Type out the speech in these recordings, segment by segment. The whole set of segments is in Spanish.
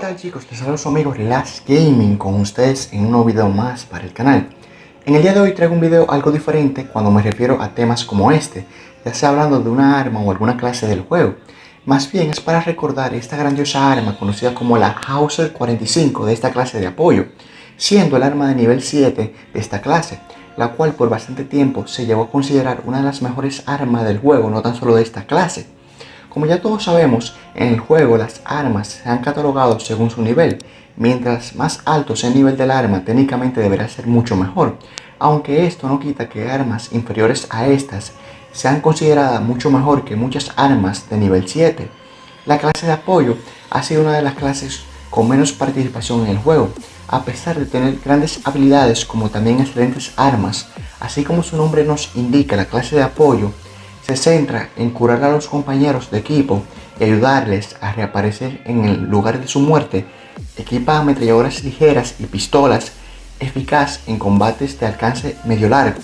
tal chicos? Les saluda su amigo Relax Gaming con ustedes en un nuevo video más para el canal. En el día de hoy traigo un video algo diferente cuando me refiero a temas como este, ya sea hablando de una arma o alguna clase del juego. Más bien es para recordar esta grandiosa arma conocida como la Hauser 45 de esta clase de apoyo, siendo el arma de nivel 7 de esta clase, la cual por bastante tiempo se llegó a considerar una de las mejores armas del juego, no tan solo de esta clase. Como ya todos sabemos, en el juego las armas se han catalogado según su nivel. Mientras más alto sea el nivel del arma, técnicamente deberá ser mucho mejor, aunque esto no quita que armas inferiores a estas sean consideradas mucho mejor que muchas armas de nivel 7. La clase de apoyo ha sido una de las clases con menos participación en el juego, a pesar de tener grandes habilidades como también excelentes armas. Así como su nombre nos indica, la clase de apoyo se centra en curar a los compañeros de equipo y ayudarles a reaparecer en el lugar de su muerte. Equipa ametralladoras ligeras y pistolas eficaz en combates de alcance medio largo.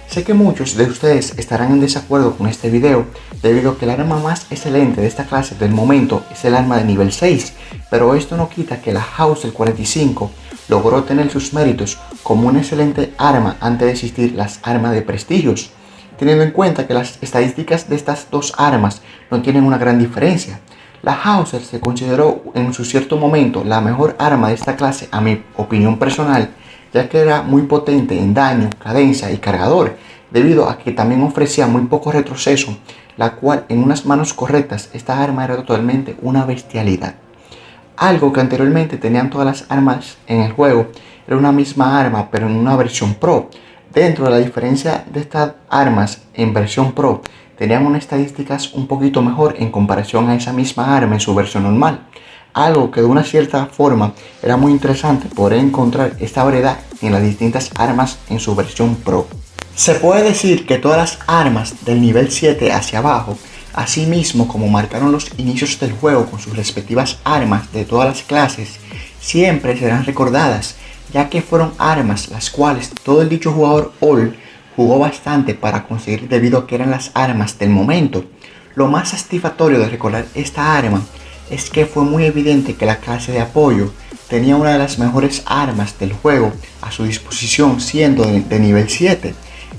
Sé que muchos de ustedes estarán en desacuerdo con este video debido a que el arma más excelente de esta clase del momento es el arma de nivel 6, pero esto no quita que la Hauser 45 logró tener sus méritos como una excelente arma antes de existir las armas de prestigios, teniendo en cuenta que las estadísticas de estas dos armas no tienen una gran diferencia. La Hauser se consideró en su cierto momento la mejor arma de esta clase a mi opinión personal, ya que era muy potente en daño, cadencia y cargador, debido a que también ofrecía muy poco retroceso, la cual en unas manos correctas esta arma era totalmente una bestialidad. Algo que anteriormente tenían todas las armas en el juego era una misma arma pero en una versión Pro. Dentro de la diferencia de estas armas en versión Pro, tenían unas estadísticas un poquito mejor en comparación a esa misma arma en su versión normal. Algo que de una cierta forma era muy interesante poder encontrar esta variedad en las distintas armas en su versión Pro. Se puede decir que todas las armas del nivel 7 hacia abajo, así mismo como marcaron los inicios del juego con sus respectivas armas de todas las clases, siempre serán recordadas, ya que fueron armas las cuales todo el dicho jugador All jugó bastante para conseguir debido a que eran las armas del momento. Lo más satisfactorio de recordar esta arma es que fue muy evidente que la clase de apoyo tenía una de las mejores armas del juego a su disposición siendo de nivel 7,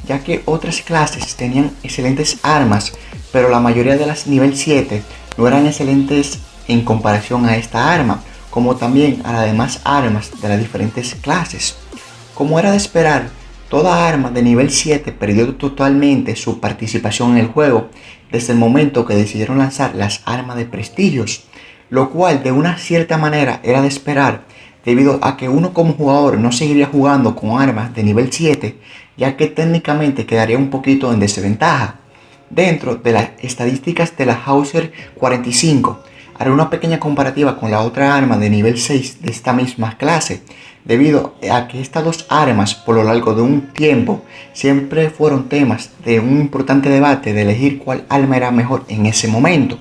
ya que otras clases tenían excelentes armas, pero la mayoría de las nivel 7 no eran excelentes en comparación a esta arma, como también a las demás armas de las diferentes clases. Como era de esperar, toda arma de nivel 7 perdió totalmente su participación en el juego desde el momento que decidieron lanzar las armas de prestigios, lo cual de una cierta manera era de esperar debido a que uno como jugador no seguiría jugando con armas de nivel 7, ya que técnicamente quedaría un poquito en desventaja. Dentro de las estadísticas de la Hauser 45, haré una pequeña comparativa con la otra arma de nivel 6 de esta misma clase, debido a que estas dos armas por lo largo de un tiempo siempre fueron temas de un importante debate de elegir cuál arma era mejor en ese momento.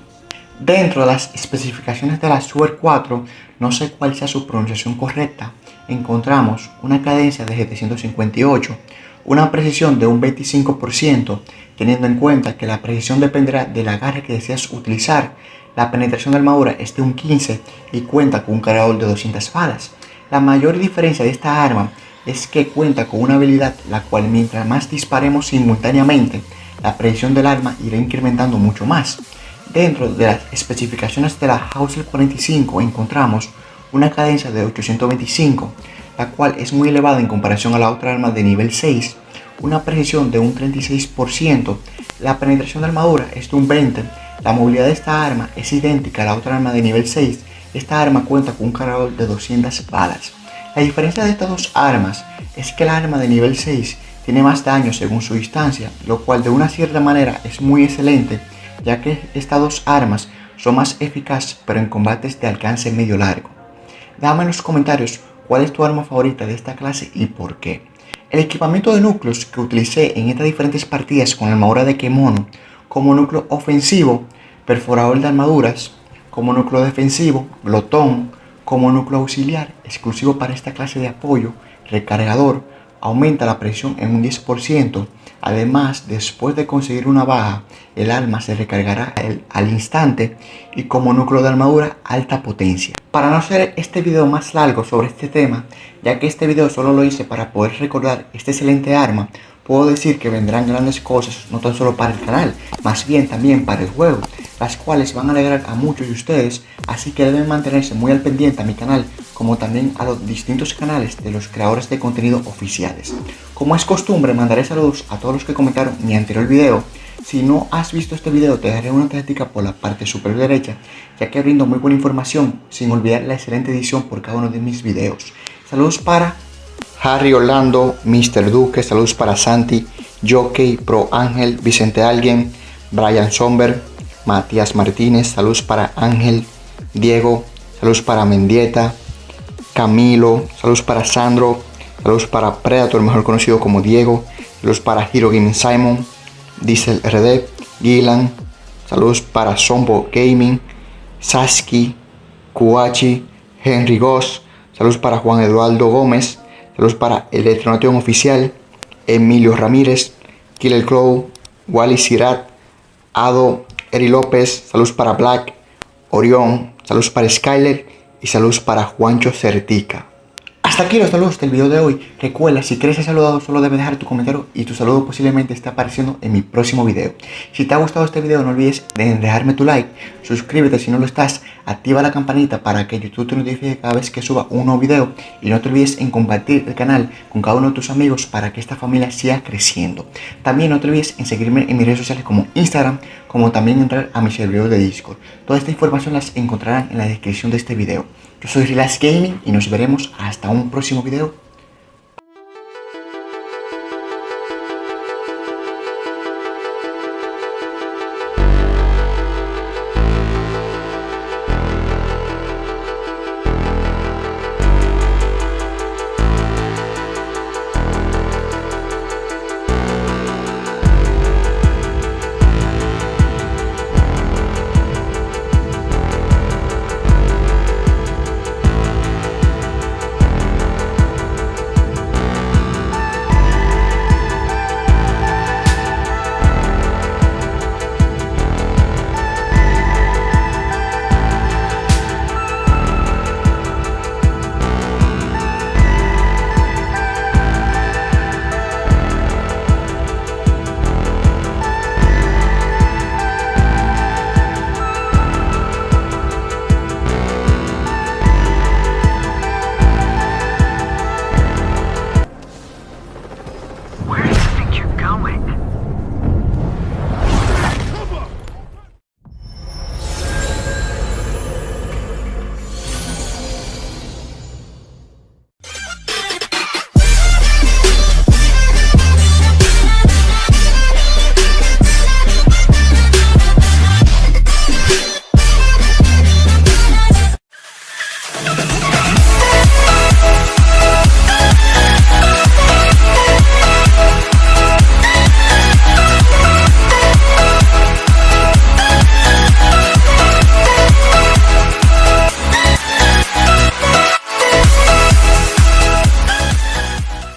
Dentro de las especificaciones de la Super 4, no sé cuál sea su pronunciación correcta, encontramos una cadencia de 758, una precisión de un 25%, teniendo en cuenta que la precisión dependerá del agarre que deseas utilizar. La penetración de armadura es de un 15 y cuenta con un cargador de 200 balas. La mayor diferencia de esta arma es que cuenta con una habilidad la cual mientras más disparemos simultáneamente, la precisión del arma irá incrementando mucho más. Dentro de las especificaciones de la Hauser 45 encontramos una cadencia de 825, la cual es muy elevada en comparación a la otra arma de nivel 6, una precisión de un 36%, la penetración de armadura es de un 20%, la movilidad de esta arma es idéntica a la otra arma de nivel 6, esta arma cuenta con un cargador de 200 balas. La diferencia de estas dos armas es que la arma de nivel 6 tiene más daño según su distancia, lo cual de una cierta manera es muy excelente, ya que estas dos armas son más eficaces pero en combates de alcance medio largo. Dame en los comentarios cuál es tu arma favorita de esta clase y por qué. El equipamiento de núcleos que utilicé en estas diferentes partidas con la armadura de Kemono, como núcleo ofensivo, perforador de armaduras, como núcleo defensivo, glotón, como núcleo auxiliar, exclusivo para esta clase de apoyo, recargador, aumenta la presión en un 10%. Además, después de conseguir una baja, el arma se recargará al instante y como núcleo de armadura, alta potencia. Para no hacer este video más largo sobre este tema, ya que este video solo lo hice para poder recordar este excelente arma, puedo decir que vendrán grandes cosas no tan solo para el canal, más bien también para el juego, las cuales van a alegrar a muchos de ustedes, así que deben mantenerse muy al pendiente a mi canal, como también a los distintos canales de los creadores de contenido oficiales. Como es costumbre, mandaré saludos a todos los que comentaron mi anterior video. Si no has visto este video, te daré una tarjetita por la parte superior derecha, ya que brindo muy buena información, sin olvidar la excelente edición por cada uno de mis videos. Saludos para Harry Orlando, Mr. Duque, saludos para Santi, Jockey, Pro Ángel, Vicente Alguien, Brian Somber, Matías Martínez, saludos para Ángel, Diego, saludos para Mendieta, Camilo, saludos para Sandro, saludos para Predator, mejor conocido como Diego, saludos para Hero Gaming Simon, Diesel RD, Gilan, saludos para Sombo Gaming, Saski, Kuachi, Henry Goss, saludos para Juan Eduardo Gómez, saludos para Electronation Oficial, Emilio Ramírez, Killer Crow, Wally Sirat, Ado, Eri López, saludos para Black, Orión, saludos para Skyler y saludos para Juancho Certica. Hasta aquí los saludos del video de hoy. Recuerda, si quieres ser saludado, solo debes dejar tu comentario y tu saludo posiblemente esté apareciendo en mi próximo video. Si te ha gustado este video, no olvides de dejarme tu like, suscríbete si no lo estás, activa la campanita para que YouTube te notifique cada vez que suba un nuevo video y no te olvides en compartir el canal con cada uno de tus amigos para que esta familia siga creciendo. También no te olvides en seguirme en mis redes sociales como Instagram, como también entrar a mi servidor de Discord. Toda esta información las encontrarán en la descripción de este video. Yo soy Relax Gaming y nos veremos hasta un próximo video.